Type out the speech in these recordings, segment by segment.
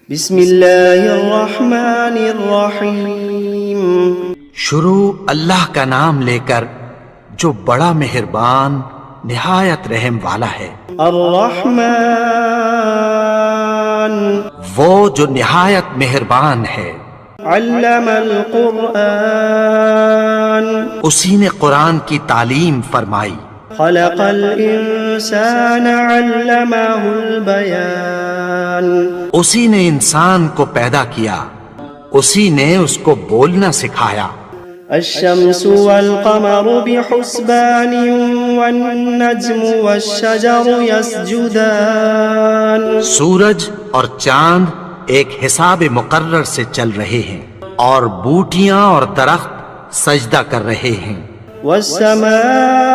بسم اللہ الرحمن الرحیم۔ شروع اللہ کا نام لے کر جو بڑا مہربان نہایت رحم والا ہے۔ الرحمن وہ جو نہایت مہربان ہے۔ علم القرآن اسی نے قرآن کی تعلیم فرمائی۔ خلق الانسان علمہ البیان اسی نے انسان کو پیدا کیا، اسی نے اس کو بولنا سکھایا۔ الشمس والقمر بحسبان والنجم والشجر يسجدان سورج اور چاند ایک حساب مقرر سے چل رہے ہیں، اور بوٹیاں اور درخت سجدہ کر رہے ہیں۔ والسماء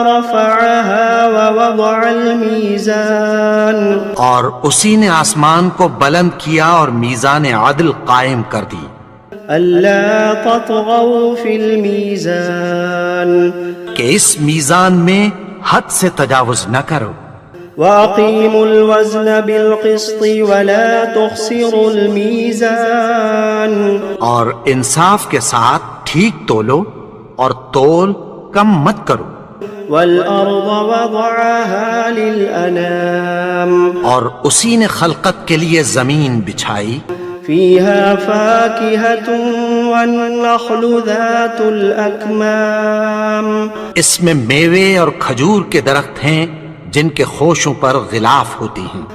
رفعها ووضع الميزان اور اسی نے آسمان کو بلند کیا اور میزان عدل قائم کر دی۔ ألا تطغوا في الميزان کہ اس میزان میں حد سے تجاوز نہ کرو۔ وأقيموا الوزن بالقسط ولا تخسروا الميزان اور انصاف کے ساتھ ٹھیک تولو اور تول کم مت کرو۔ والأرض وضعها للأنام اور اسی نے خلقت کے لیے زمین بچھائی، فيها فاكهة والنخل ذات الأكمام اس میں میوے اور کھجور کے درخت ہیں جن کے خوشوں پر غلاف ہوتی ہیں۔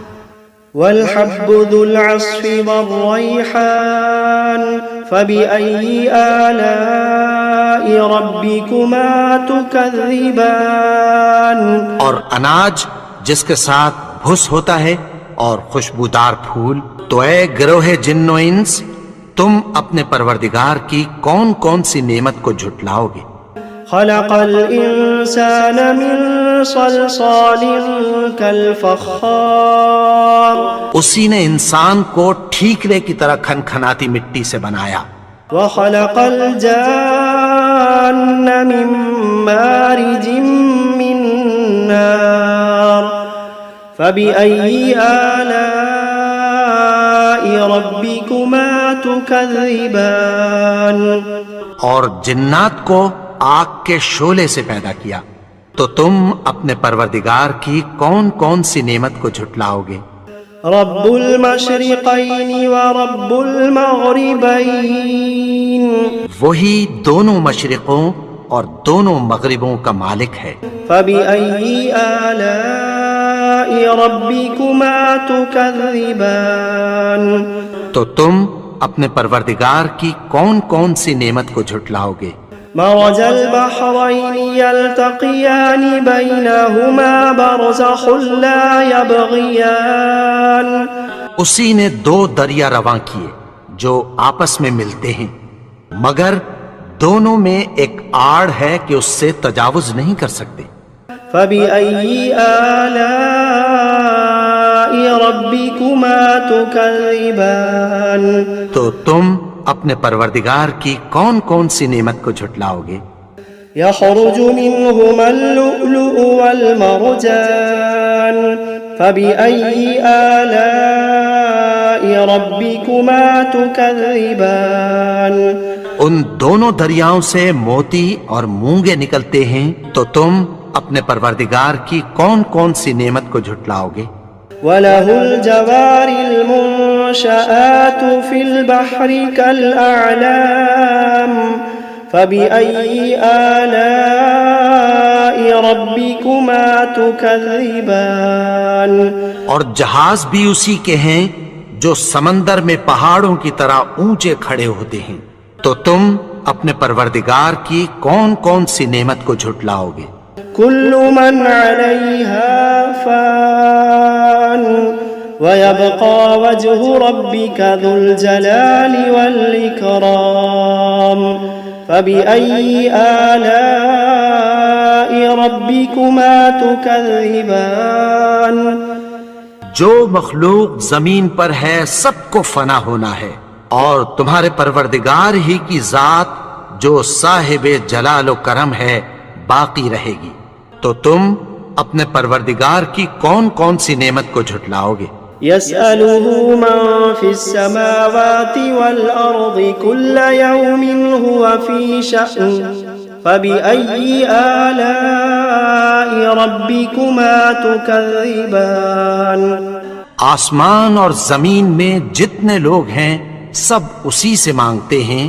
والحب ذو العصف والريحان فبأي آلاء ربكما تكذبان اور اناج جس کے ساتھ بھس ہوتا ہے اور خوشبودار پھول، تو اے گروہ جن و انس، تم اپنے پروردگار کی کون کون سی نعمت کو جھٹلاؤ گے؟ خلق الإنسان من صلصال كالفخار اسی نے انسان کو ٹھیکرے کی طرح کھنکھناتی مٹی سے بنایا۔ وخلق الجان من مارج من نار فبأي آلاء ربكما تكذبان اور جنات کو آگ کے شعلے سے پیدا کیا، تو تم اپنے پروردگار کی کون کون سی نعمت کو جھٹلاؤ گے؟ رب المشرقین ورب المغربین وہی دونوں مشرقوں اور دونوں مغربوں کا مالک ہے۔ فبأي آلاء ربكما تكذبان تو تم اپنے پروردگار کی کون کون سی نعمت کو جھٹلاؤ گے؟ مرج البحرين يلتقيان بينهما برزخ لا يبغيان اسی نے دو دریا رواں کیے جو آپس میں ملتے ہیں، مگر دونوں میں ایک آڑ ہے کہ اس سے تجاوز نہیں کر سکتے۔ فبأي آلاء ربكما تكذبان تو تم اپنے پروردگار کی کون کون سی نعمت کو جھٹلاؤ گے؟ يخرج منهما اللؤلؤ والمرجان فبأي آلاء ربكما تكذبان ان دونوں دریاؤں سے موتی اور مونگے نکلتے ہیں، تو تم اپنے پروردگار کی کون کون سی نعمت کو جھٹلاؤ گے؟ وَلَهُ الْجَوَارِ الْمُنشَآتُ فِي الْبَحْرِ كَالْأَعْلَامِ فَبِأَيِّ آلَاءِ رَبِّكُمَا تُكَذِّبَانِ اور جہاز بھی اسی کے ہیں جو سمندر میں پہاڑوں کی طرح اونچے کھڑے ہوتے ہیں، تو تم اپنے پروردگار کی کون کون سی نعمت کو جھٹلاؤ گے؟ كل من عليها فان ويبقى وجه ربك ذو الجلال والإكرام فبأي آلاء ربكما تكذبان جو مخلوق زمین پر ہے سب کو فنا ہونا ہے، اور تمہارے پروردگار ہی کی ذات جو صاحب جلال و کرم ہے باقی رہے گی، تو تم اپنے پروردگار کی کون کون سی نعمت کو جھٹلاؤ گے؟ يسأله من في السماوات والأرض كل يوم هو في شأن فبأي آلاء ربكما تكذبان آسمان اور زمین میں جتنے لوگ ہیں سب اسی سے مانگتے ہیں،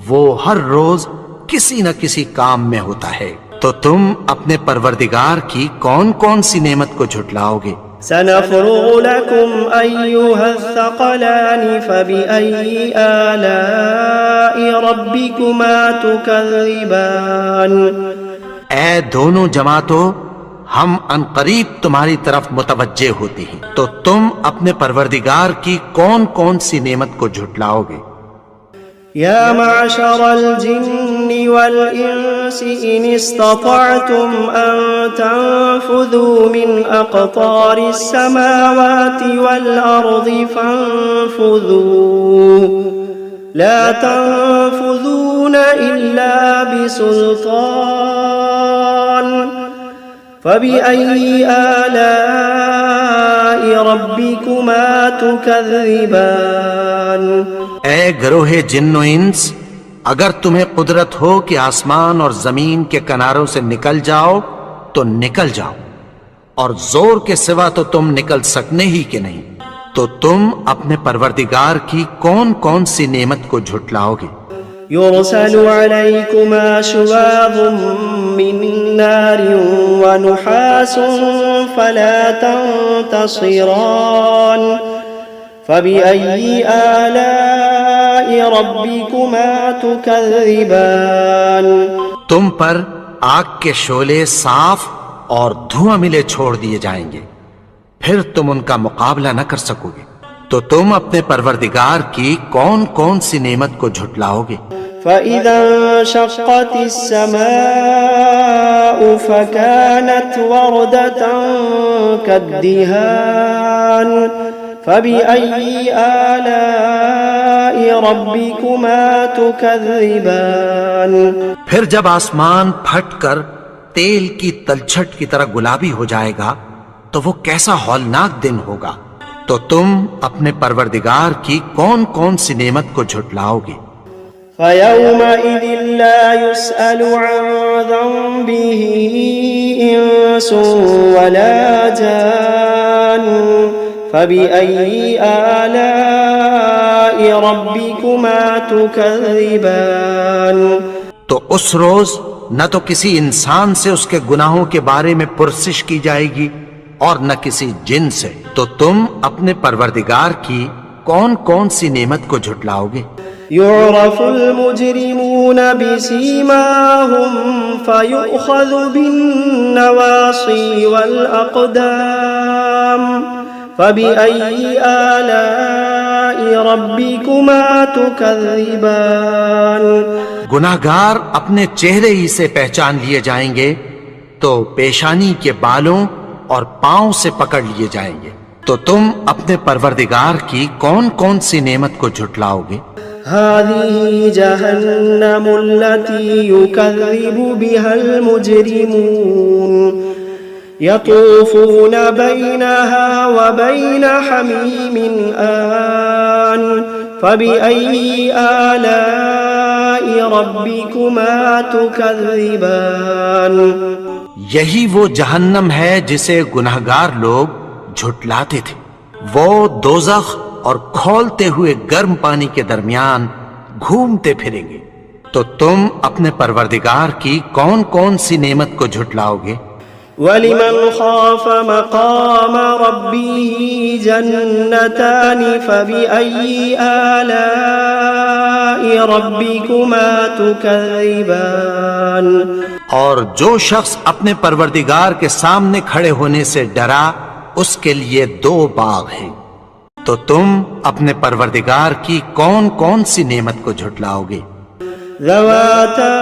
وہ ہر روز کسی نہ کسی کام میں ہوتا ہے، تو تم اپنے پروردگار کی کون کون سی نعمت کو جھٹلاؤ گے؟ سنفرغ لكم أيها الثقلان فبأي آلاء ربكما تكذبان اے دونوں جماعتوں، ہم عنقریب تمہاری طرف متوجہ ہوتے ہیں، تو تم اپنے پروردگار کی کون کون سی نعمت کو جھٹلاؤ گے؟ يا معشر الجن والإنس إن استطعتم أن تنفذوا من أقطار السماوات والأرض فانفذوا لا تنفذون إلا بسلطان فبأي آلاء ربكما تكذبان اے گروہ جن و انس، اگر تمہیں قدرت ہو کہ آسمان اور زمین کے کناروں سے نکل جاؤ تو نکل جاؤ، اور زور کے سوا تو تم نکل سکنے ہی کہ نہیں، تو تم اپنے پروردگار کی کون کون سی نعمت کو جھٹلاؤ گے؟ يرسل عليكما شواظ من نار ونحاس فلا تنتصران فبأي آلاء ربكما تكذبان تم پر آگ کے شعلے صاف اور دھواں ملے چھوڑ دیے جائیں گے، پھر تم ان کا مقابلہ نہ کر سکو گے، تو تم اپنے پروردگار کی کون کون سی نعمت کو جھٹلاؤ گے؟ فإذا انشقت السماء فكانت وردة كالدهان فبأي آلاء ربكما تكذبان پھر جب آسمان پھٹ کر تیل کی تلچھٹ کی طرح گلابی ہو جائے گا تو وہ کیسا ہولناک دن ہوگا، تو تم اپنے پروردگار کی کون کون سی نعمت کو جھٹلاؤ گے؟ فيومئذ لا يسأل عن ذنبه إنس ولا جان فبأي آلاء ربكما تكذبان تو اس روز نہ تو کسی انسان سے اس کے گناہوں کے بارے میں پرسش کی جائے گی اور نہ کسی جن سے، تو تم اپنے پروردگار کی کون کون سی نعمت کو جھٹلاؤ گے؟ يعرف المجرمون بسيماهم فيؤخذ بالنواصي والأقدام فبأي آلاء ربكما تكذبان گناہگار اپنے چہرے ہی سے پہچان لیے جائیں گے تو پیشانی کے بالوں اور پاؤں سے پکڑ لیے جائیں گے، تو تم اپنے پروردگار کی کون کون سی نعمت کو جھٹلاؤ گے؟ هذه جهنم التي يكذب بها المجرمون يطوفون بينها وبين حميم آن فبأي آلاء ربكما تكذبان یہی وہ جہنم ہے جسے گناہگار لوگ جھٹلاتے تھے، وہ دوزخ اور کھولتے ہوئے گرم پانی کے درمیان گھومتے پھریں گے، تو تم اپنے پروردگار کی کون کون سی نعمت کو جھٹلاؤ گے؟ وَلِمَنْ خَافَ مَقَامَ رَبِّهِ جَنَّتَانِ فَبِأَيِّ آلَاءِ رَبِّكُمَا تُكَذِّبَانِ اور جو شخص اپنے پروردگار کے سامنے کھڑے ہونے سے ڈرا اس کے لیے 2 باغ ہیں، تو تم اپنے پروردگار کی کون کون سی نعمت کو جھٹلاؤ گے؟ ذواتا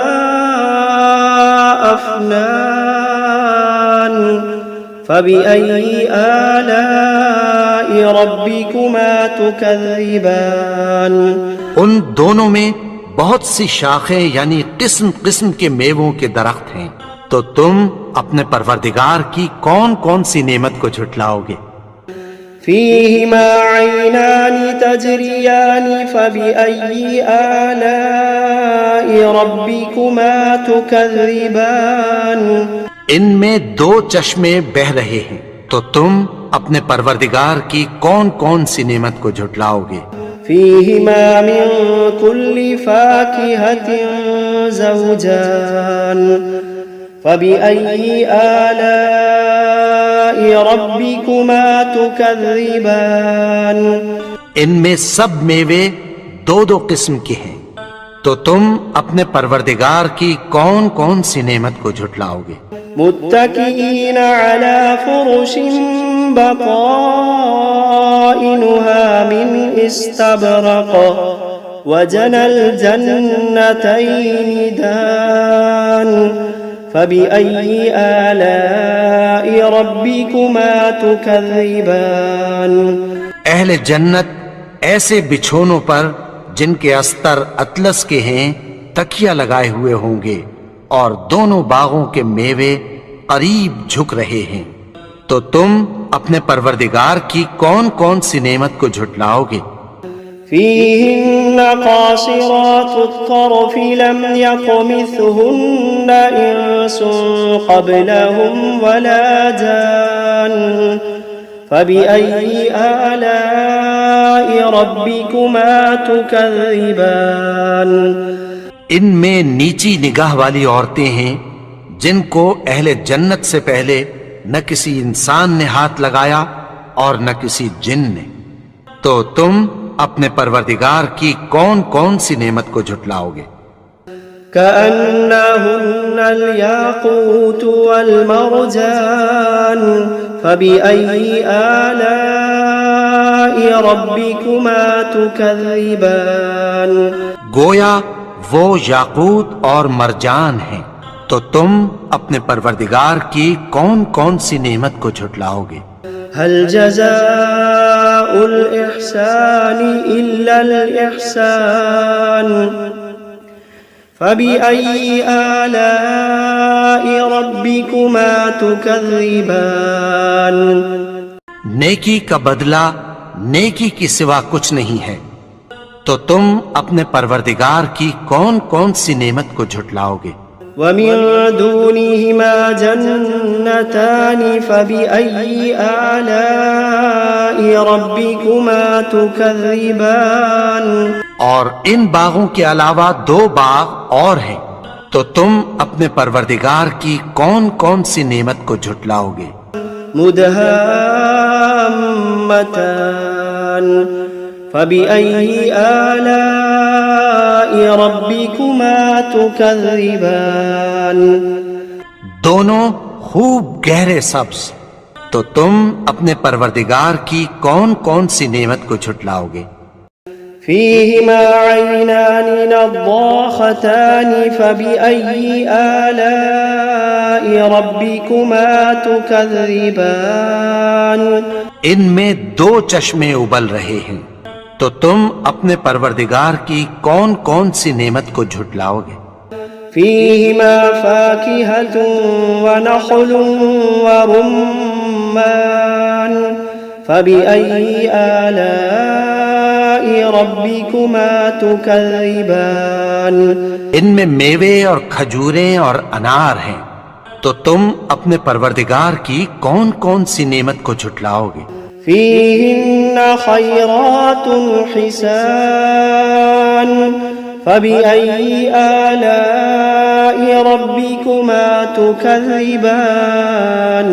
افنان فبأي آلاء ربكما تكذبان ان دونوں میں بہت سی شاخیں یعنی قسم قسم کے میووں کے درخت ہیں، تو تم اپنے پروردگار کی کون کون سی نعمت کو جھٹلاؤ گے؟ فيهما عينان تجريان فبأي آلاء ربكما تكذبان ان میں دو چشمے بہ رہے ہیں، تو تم اپنے پروردگار کی کون کون سی نعمت کو جھٹلاؤ گے؟ فيهما من كل فاكهة زوجان فبأي آلاء ربكما تكذبان ان میں سب میوے دو دو قسم کے ہیں، تو تم اپنے پروردگار کی کون کون سی نعمت کو جھٹلاؤ گے؟ متكئين على فرش بطائنها من استبرق وجنى الجنتين دان فبأي آلاء ربكما تكذبان اہل جنت ایسے بچھونوں پر جن کے استر اطلس کے ہیں تکیہ لگائے ہوئے ہوں گے، اور دونوں باغوں کے میوے قریب جھک رہے ہیں، تو تم اپنے پروردگار کی کون کون سی نعمت کو جھٹلاؤ گے؟ فيهن قاصرات الطرف لم يطمثهن إنس قبلهم ولا جان فبأي آلاء ربكما تكذبان ان میں نیچی نگاہ والی عورتیں ہیں جن کو اہل جنت سے پہلے نہ کسی انسان نے ہاتھ لگایا اور نہ کسی جن نے، تو تم اپنے پروردگار کی کون کون سی نعمت کو جھٹلاؤ گے؟ كأنهن الياقوت والمرجان فبأي آلاء ربكما تكذبان گویا وہ یاقوت اور مرجان ہیں، تو تم اپنے پروردگار کی کون کون سی نعمت کو جھٹلاؤ گے؟ هل جزاء الإحسان إلا الإحسان فبأي آلاء ربكما تكذبان نیکی کا بدلہ نیکی کی سوا کچھ نہیں ہے، تو تم اپنے پروردگار کی کون کون سی نعمت کو جھٹلاؤ گے؟ ومن دونهما جنتان فبأي آلاء ربكما تكذبان اور ان باغوں کے علاوہ دو باغ اور ہیں، تو تم اپنے پروردگار کی کون کون سی نعمت کو جھٹلاؤ گے؟ مدهامتان فبأي آلاء ربكما تكذبان دونوں خوب گہرے سبز، تو تم اپنے پروردگار کی کون کون سی نعمت کو جھٹلاؤ گے؟ فيهما عينان نضاختان فبأي آلاء ربكما تكذبان ان میں دو چشمے ابل رہے ہیں، تو تم اپنے پروردگار کی کون کون سی نعمت کو جھٹلاؤ گے؟ فيهما فاكهة ونخل ورمان فبأي آلاء ربكما تكذبان ان میں میوے اور کھجوریں اور انار ہیں، تو تم اپنے پروردگار کی کون کون سی نعمت کو جھٹلاؤ گے؟ فيهن خيرات حسان فبأي آلاء ربكما تكذبان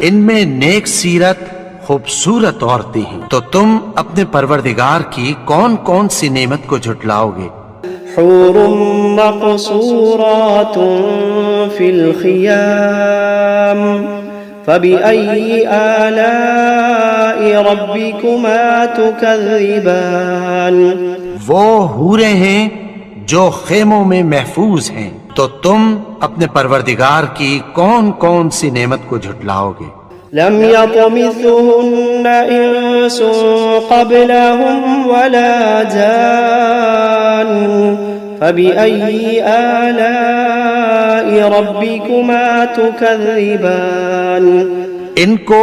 ان میں نیک سیرت خوبصورت عورتیں ہیں، تو تم اپنے پروردگار کی کون کون سی نعمت کو جھٹلاؤ گے؟ حور مقصورات في الخيام فبأي آلاء ربكما تكذبان وہ حوریں ہیں جو خیموں میں محفوظ ہیں، تو تم اپنے پروردگار کی کون کون سی نعمت کو جھٹلاؤ گے؟ لم يطمثهن إنس قبلهم ولا جان فبأي آلاء ربكما تكذبان ان کو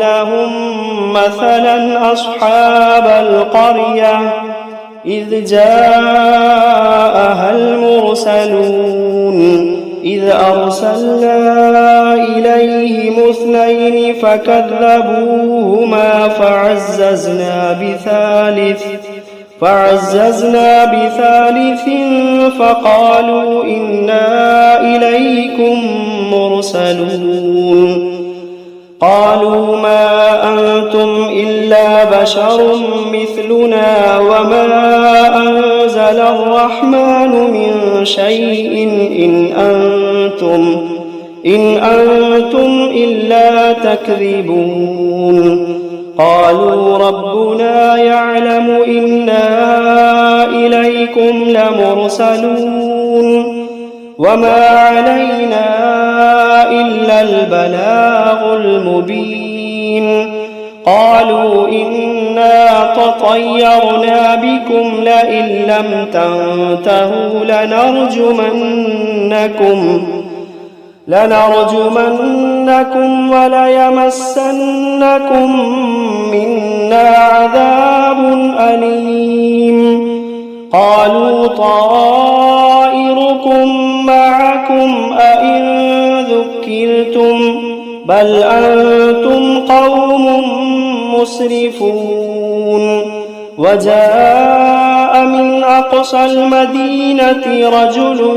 لهم مثلا أصحاب القرية إذ جاءها المرسلون إذ أرسلنا إليهم اثنين فكذبوهما فعززنا بثالث فقالوا إنا إليكم مرسلون. قالوا ما أنتم إلا بشر مثلنا وما أنزل الرحمن من شيء إن أنتم إلا تكذبون. قالوا ربنا يعلم إنا إليكم لمرسلون وما علينا إلا البلاغ المبين. قالوا إنا تطيرنا بكم لئن لم تنتهوا لنرجمنكم وليمسنكم منا عذاب أليم. قالوا طائركم معكم أئن ذكرتم بل أنتم قوم مسرفون. وجاء من أقصى المدينة رجل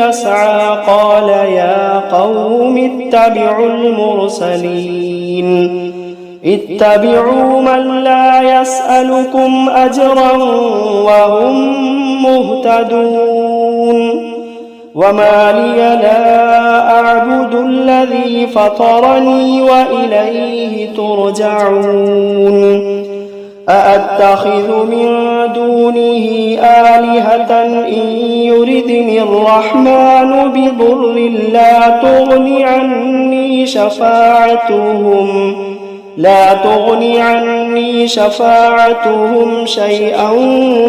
يسعى قال يا قوم اتبعوا المرسلين اتبعوا من لا يسألكم أجرا وهم مهتدون. وما لي لا أعبد الذي فطرني وإليه ترجعون. أأتخذ من دونه آلهة إن يردني الرحمن بضر لا تغن عني شفاعتهم شيئا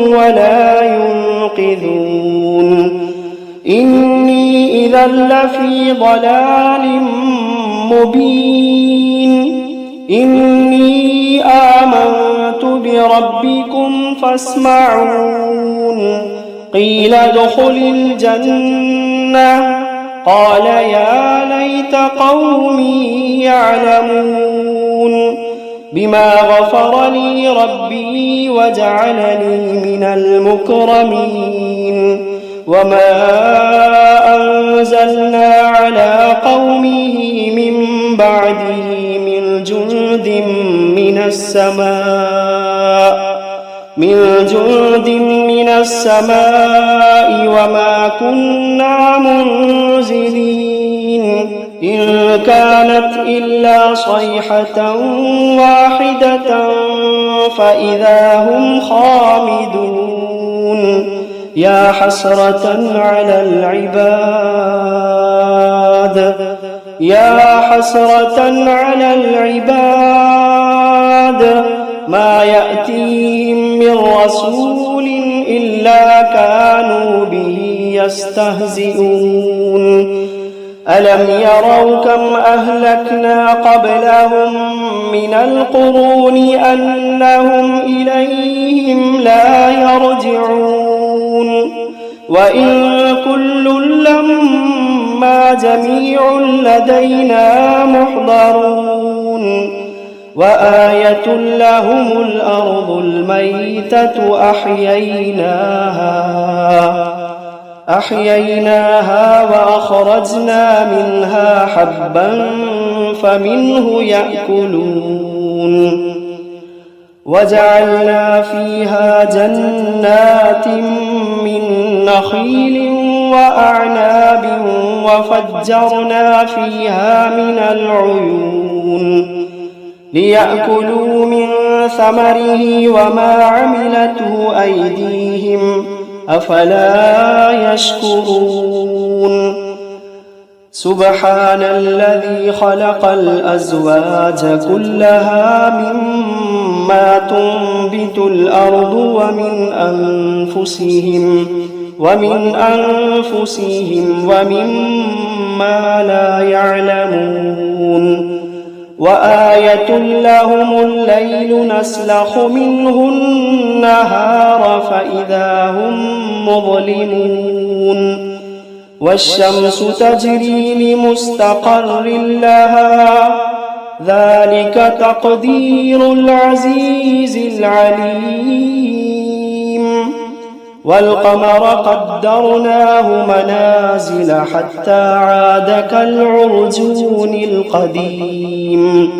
ولا ينقذون إني إذا لفي ضلال مبين إني آمنت بربكم فاسمعون قيل ادخل الجنة قال يا ليت قومي يعلمون بما غفر لي ربي وجعلني من المكرمين وما أنزلنا على قومه من بعده من جند من السماء وما كنا منزلين إن كانت إلا صيحة واحدة فإذا هم خامدون يا حسرة على العباد ما يأتيهم من رسول إلا كانوا به يستهزئون ألم يروا كم أهلكنا قبلهم من القرون أنهم إليهم لا يرجعون وإن كل لما جميع لدينا محضرون وآية لهم الأرض الميتة أحييناها وأخرجنا منها حبا فمنه يأكلون وجعلنا فيها جنات من نخيل وأعناب وفجرنا فيها من العيون ليأكلوا من ثمره وما عملته أيديهم أفلا يشكرون سبحان الذي خلق الأزواج كلها مما تنبت الأرض ومن أنفسهم ومما لا يعلمون وآية لهم الليل نسلخ منه النهار فإذا هم مظلمون والشمس تجري لمستقر لها ذلك تقدير العزيز العليم والقمر قدرناه منازل حتى عاد كالعرجون القديم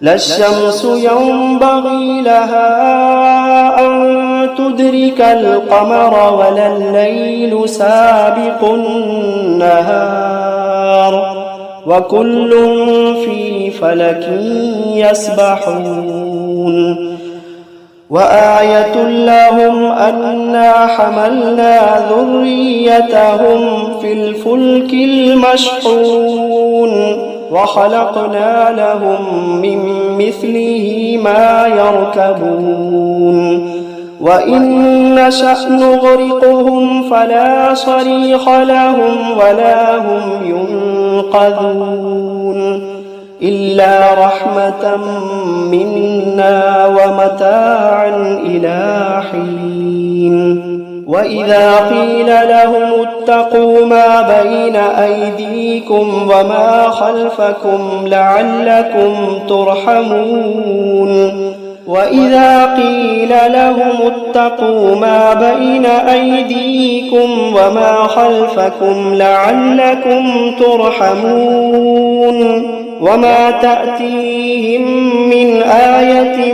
لا الشمس ينبغي لها أن تدرك القمر ولا الليل سابق النهار وكل في فلك يسبحون وآية لهم أنا حملنا ذريتهم في الفلك المشحون وخلقنا لهم من مثله ما يركبون وإن نشأ نغرقهم فلا صريخ لهم ولا هم ينقذون إلا رحمة منا ومتاعا إلى حين وإذا قيل لهم اتقوا ما بين أيديكم وما خلفكم لعلكم ترحمون وإذا قيل لهم اتقوا ما بين أيديكم وما خلفكم لعلكم ترحمون وما تأتيهم من آية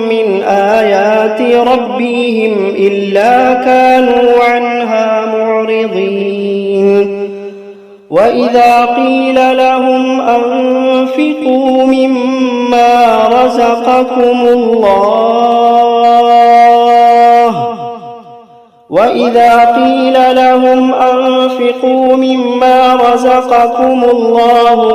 من آيات ربهم إلا كانوا عنها معرضين وإذا قيل لهم أنفقوا مما رزقكم الله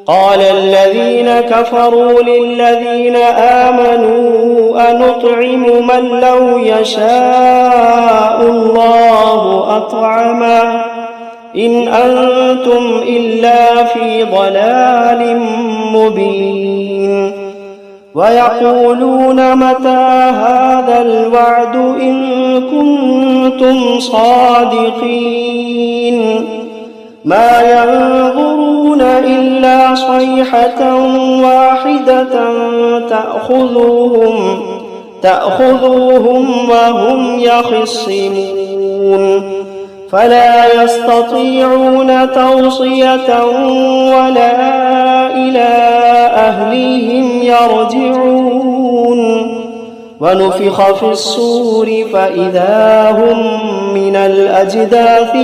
قال الذين كفروا للذين آمنوا أنطعم من لو يشاء الله أطعمه إن أنتم إلا في ضلال مبين ويقولون متى هذا الوعد إن كنتم صادقين ما ينظرون إلا صيحة واحدة تأخذوهم وهم يخصمون فلا يستطيعون توصية ولا إلى أهليهم يرجعون ونفخ في الصور فإذا هم من الأجداث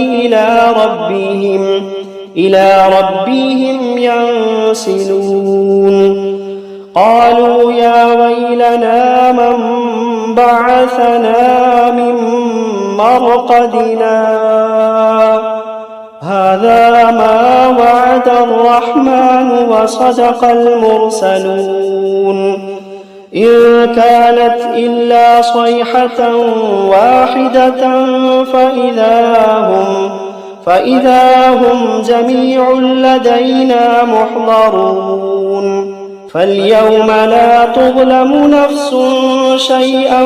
إلى ربهم ينسلون قالوا يا ويلنا من بعثنا من مرقدنا هذا ما وعد الرحمن وصدق المرسلون إن كانت إلا صيحة واحدة فإذا هم جميع لدينا محضرون فاليوم لا تظلم نفس شيئا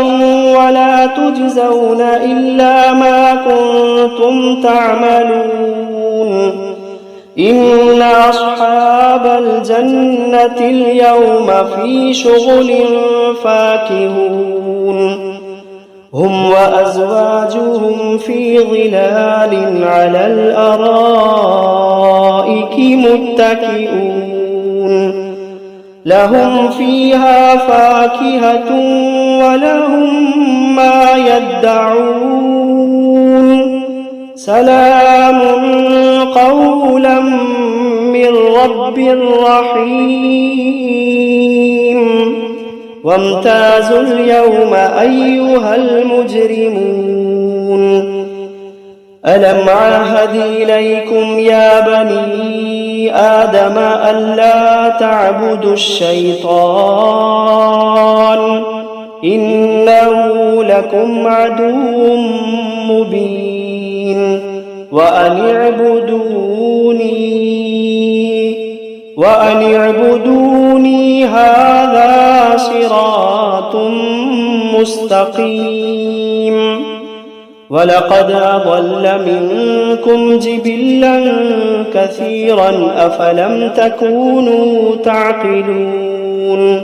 ولا تجزون إلا ما كنتم تعملون إن أصحاب الجنة اليوم في شغل فاكهون هم وأزواجهم في ظلال على الأرائك متكئون لهم فيها فاكهة ولهم ما يدعون سلام قولا من رب رحيم وامتازوا اليوم أيها المجرمون ألم عهد إليكم يا بني آدم ألا تعبدوا الشيطان إنه لكم عدو مبين وأن اعبدوني هذا صراط مستقيم ولقد أضل منكم جبلا كثيرا أفلم تكونوا تعقلون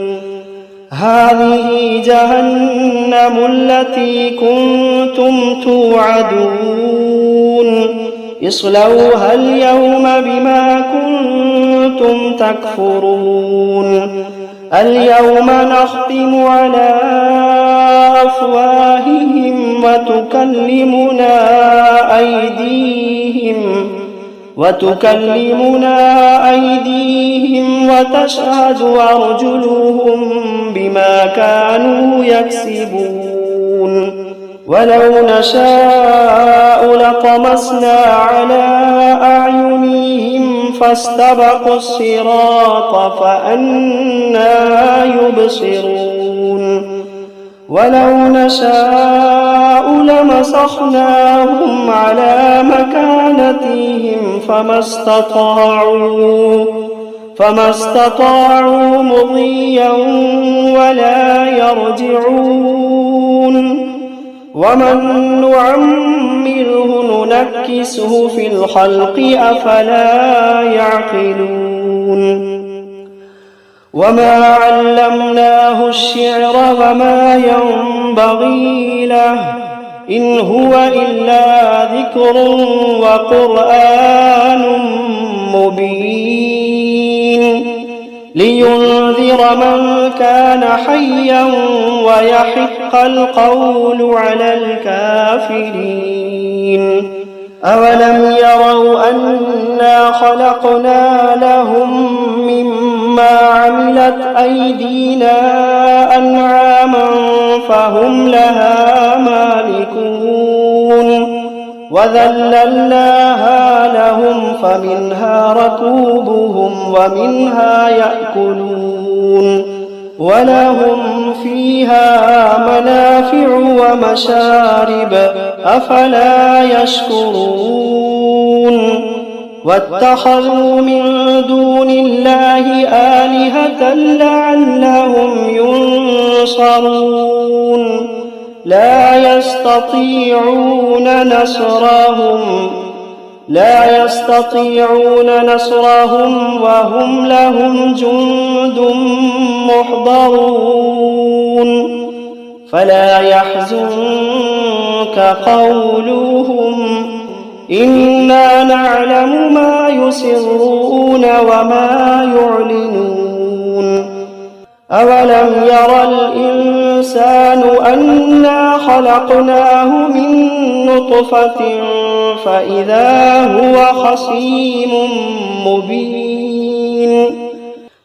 هذه جهنم التي كنتم توعدون اصلوها اليوم بما كنتم تكفرون اليوم نختم على أفواههم وتكلمنا أيديهم وتشهد أرجلهم بما كانوا يكسبون ولو نشاء لطمسنا على أعينهم فاستبقوا الصراط فأنى يبصرون ولو نشاء لمسخناهم على مكانتهم فما استطاعوا مضيا ولا يرجعون ومن نعمره ننكسه في الخلق أفلا يعقلون وما علمناه الشعر وما ينبغي له إن هو إلا ذكر وقرآن مبين لينذر لينذر من كان حيا ويحق القول على الكافرين. أولم يروا أنا خلقنا لهم مما عملت أيدينا أنعاما فهم لها مالكون وذللناها لهم فمنها ركوبهم ومنها يأكلون ولهم فيها منافع ومشارب أفلا يشكرون. واتخذوا من دون الله آلهة لعلهم ينصرون لا يستطيعون نصرهم وهم لهم جند محضرون. فلا يحزنك قولهم إنا نعلم ما يسرون وما يعلنون. أولم ير الإنسان أنا خلقناه من نطفة فإذا هو خصيم مبين.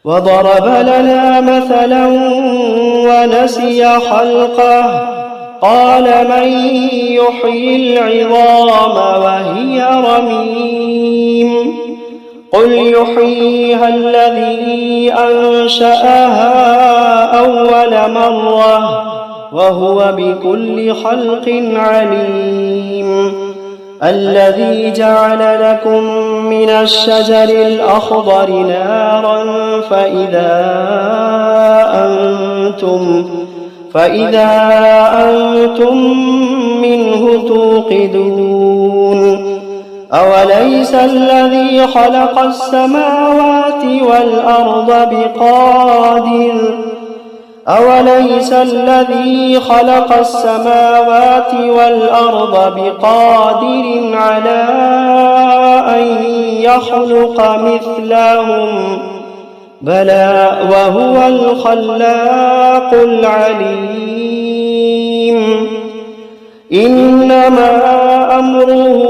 وضرب لنا مثلا ونسي خلقه قال من يحيي العظام وهي رميم قل يحييها الذي أنشأها أول مرة وهو بكل خلق عليم. الذي جعل لكم من الشجر الأخضر نارا فإذا أنتم منه توقدون. أوليس الذي خلق السماوات والأرض بقادر على أن يخلق مثلهم بلى وهو الخلاق العليم. إنما أمره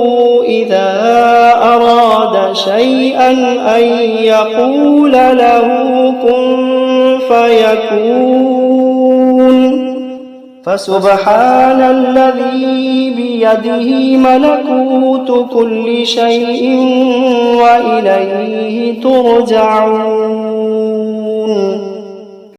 إذا أراد شيئا أن يقول له كن فيكون. فسبحان الذي بيده ملكوت كل شيء وإليه ترجعون.